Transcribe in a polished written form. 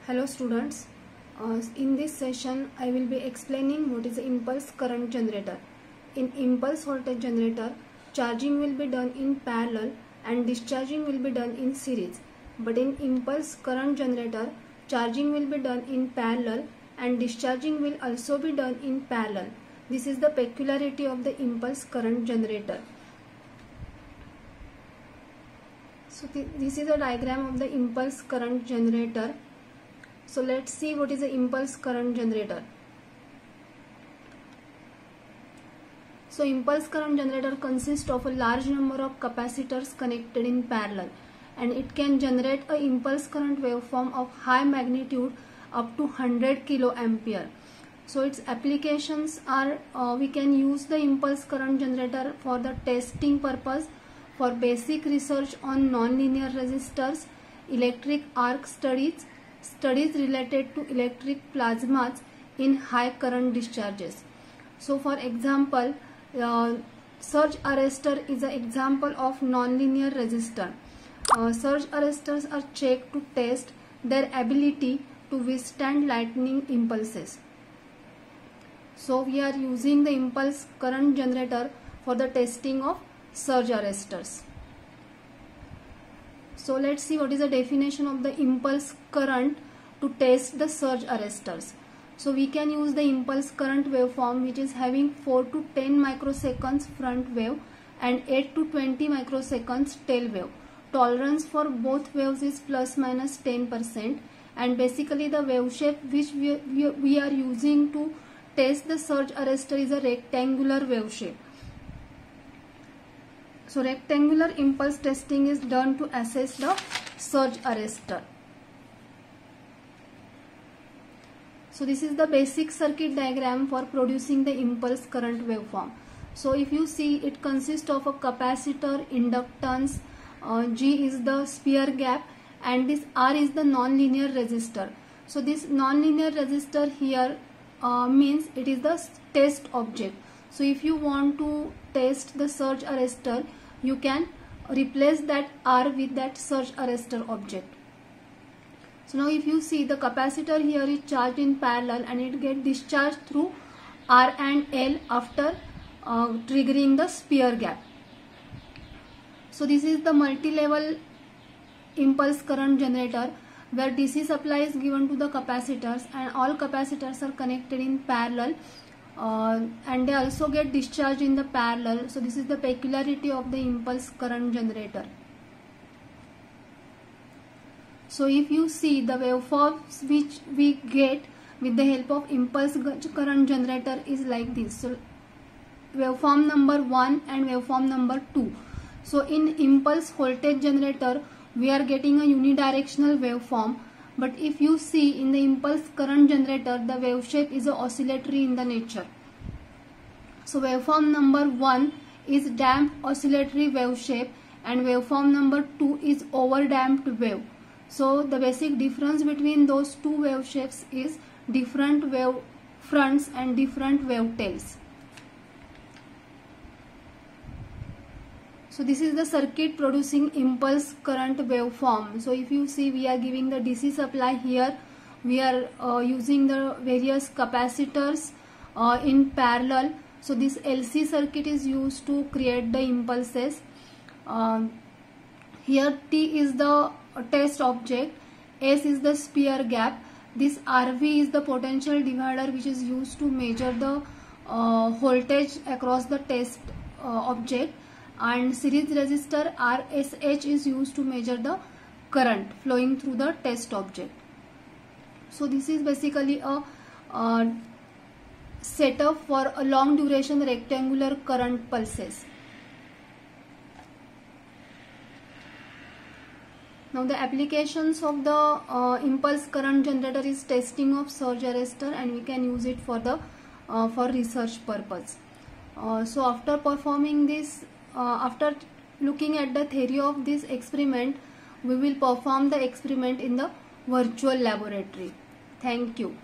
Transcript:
Hello students, in this session I will be explaining what is the impulse current generator. In impulse voltage generator, charging will be done in parallel and discharging will be done in series. But in impulse current generator, charging will be done in parallel and discharging will also be done in parallel. This is the peculiarity of the impulse current generator. So this is a diagram of the impulse current generator. So let's see what is the impulse current generator. So impulse current generator consists of a large number of capacitors connected in parallel, and it can generate a impulse current waveform of high magnitude up to 100 kiloampere. So its applications are we can use the impulse current generator for the testing purpose, for basic research on nonlinear resistors, electric arc studies related to electric plasmas in high current discharges. So for example, surge arrestor is an example of nonlinear resistor. Surge arrestors are checked to test their ability to withstand lightning impulses. So we are using the impulse current generator for the testing of surge arrestors. So let's see what is the definition of the impulse current to test the surge arrestors. So we can use the impulse current waveform which is having 4 to 10 microseconds front wave and 8 to 20 microseconds tail wave. Tolerance for both waves is plus minus 10%, and basically the wave shape which we are using to test the surge arrestor is a rectangular wave shape. So rectangular impulse testing is done to assess the surge arrestor. So this is the basic circuit diagram for producing the impulse current waveform. So if you see, it consists of a capacitor, inductance, G is the sphere gap, and this R is the nonlinear resistor. So this nonlinear resistor here means it is the test object. So if you want to test the surge arrestor, you can replace that R with that surge arrestor object. So now if you see, the capacitor here is charged in parallel and it gets discharged through R and L after triggering the sphere gap. So this is the multi-level impulse current generator where DC supply is given to the capacitors and all capacitors are connected in parallel. And they also get discharged in the parallel. So this is the peculiarity of the impulse current generator. So if you see, the waveforms which we get with the help of impulse current generator is like this. So waveform number 1 and waveform number 2. So in impulse voltage generator we are getting a unidirectional waveform. But if you see, in the impulse current generator, the wave shape is oscillatory in the nature. So waveform number 1 is damped oscillatory wave shape and waveform number 2 is overdamped wave. So the basic difference between those two wave shapes is different wave fronts and different wave tails. So this is the circuit producing impulse current waveform. So if you see, we are giving the DC supply here. We are using the various capacitors in parallel. So this LC circuit is used to create the impulses. Here T is the test object, S is the sphere gap. This RV is the potential divider which is used to measure the voltage across the test object. And series resistor RSH is used to measure the current flowing through the test object. So this is basically a setup for a long duration rectangular current pulses. Now the applications of the impulse current generator is testing of surge arrestor, and we can use it for the for research purpose. So after performing this, after looking at the theory of this experiment, we will perform the experiment in the virtual laboratory. Thank you.